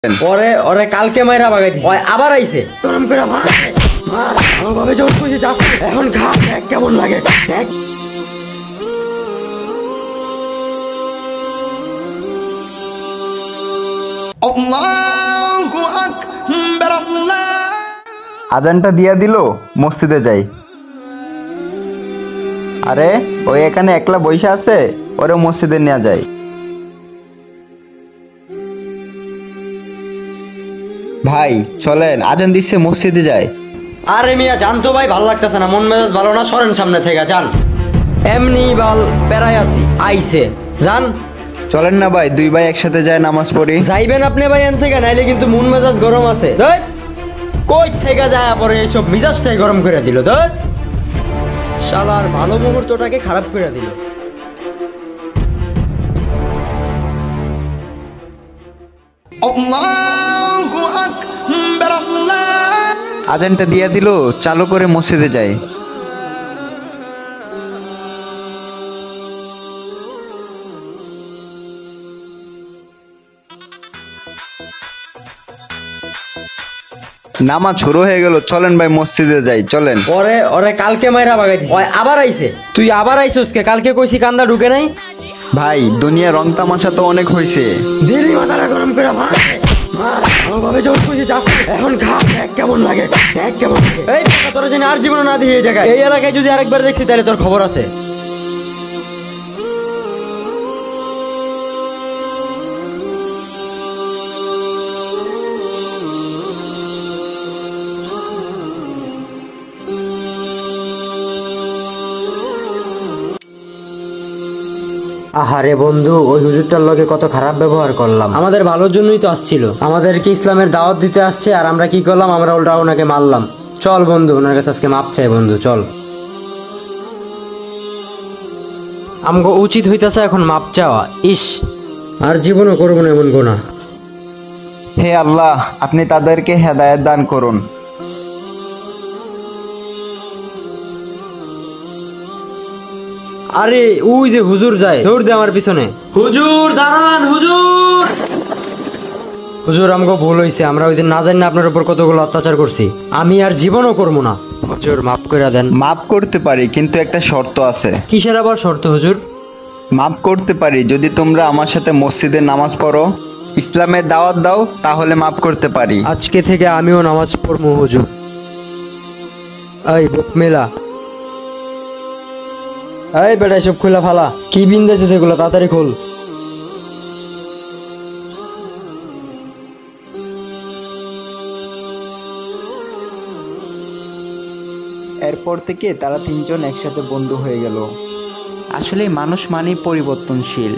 ওরে ওরে কালকে মাইরা বাগাই দিছি, আবার আইছে গরম করে ভালোভাবে জোর কইছে যাস এখন খা দেখ কেমন লাগে দেখ। আল্লাহু আকবার আল্লাহ। আজানটা দিয়া দিল, মসজিদে যাই। আরে ওই এখানে একলা বইসা আছে, ওরে মসজিদে নিয়ে যায়। ভাই চলেন, আজান দিচ্ছে, মসজিদে যায়। আরে মিয়া জানতো ভাই ভালো লাগতেছে না, মন মেজাজ ভালো না, সরেন সামনে থেকে যান। এমনি বল পেরাই আছি, আইছে যান। চলেন না ভাই, দুই ভাই একসাথে যায় নামাজ পড়ি। যাইবেন আপনি ভাই এন থেকে, নাইলে কিন্তু মন মেজাজ গরম আছে। কই থেকে যায় পরে এইসব মিজাজটাই গরম করে দিল। শালার ভালো মুহূর্তটাকে খারাপ করে দিল। আজানটা দিয়া দিল, চালু করে মসজিদে যাই। নামাজ শুরু হয়ে গেল, চলেন ভাই মসজিদে যাই, চলেন। ওরে ওরে কালকে মাইরা বাগাই দিছি, আবার আইছে। তুই আবার আইছস কে? কালকে কইছি কান্দা ঢুকে নাই। ভাই দুনিয়া রং তামাশা তো অনেক হয়েছে। দিলি মাথাটা গরম করে ভালোভাবে জোর কইছে যাস এখন খা দেখ কেমন লাগে দেখ কেমন লাগে। এই তোর জন্য আর জীবন না দিয়ে এই জায়গায়, এই এলাকায় যদি আরেকবার দেখছি তাহলে তোর খবর আছে। আহারে বন্ধু, ওই হুজুরটার লগে কত খারাপ ব্যবহার করলাম। আমাদের ভালোর জন্যই তো আসছিল, আমাদেরকে ইসলামের দাওয়াত দিতে আসছে, আর আমরা কি করলাম? আমরা উল্টা ওনাকে মারলাম। চল বন্ধু, ওনার কাছে আজকে মাপ চাই বন্ধু, চল। আমগো উচিত হইতাছে এখন মাপ চাওয়া। ইস, আর জীবনও করবো না এমন গুনাহ। হে আল্লাহ, আপনি তাদেরকে হেদায়েত দান করুন। আরে ওই যে হুজুর যায়, দৌড় দে আমার পিছনে। হুজুর দাঁড়ান, হুজুর। হুজুর আমগো ভুল হইছে, আমরা ওই দিন না জানি না আপনার উপর কতগুলো অত্যাচার করছি, আমি আর জীবনও করবো না। হুজুর মাফ করে দেন। মাফ করতে পারি, কিন্তু একটা শর্ত আছে। কিসের আবার শর্ত হুজুর? মাফ করতে পারি যদি তোমরা আমার সাথে মসজিদে নামাজ পড়ো, ইসলামের দাওয়াত দাও, তাহলে মাফ করতে পারি। আজকে থেকে আমিও নামাজ পড়বো হুজুর। এই বুক মেলা, এই বেটা সব খোলা ফালা, কি বিন্দেছে সেগুলো তাড়াতাড়ি খোল। এরপর থেকে তারা তিনজন একসাথে বন্ধু হয়ে গেল। আসলে মানুষ মানেই পরিবর্তনশীল।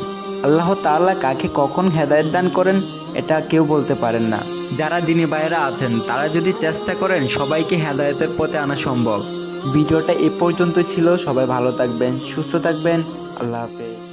আল্লাহ তাআলা কাকে কখন হেদায়েত দান করেন এটা কেউ বলতে পারেন না। যারা দিনী ভাইয়েরা আছেন তারা যদি চেষ্টা করেন, সবাইকে হেদায়েতের পথে আনা সম্ভব। ভিডিওটা এ পর্যন্ত ছিল। সবাই ভালো থাকবেন, সুস্থ থাকবেন। আল্লাহ হাফেজ।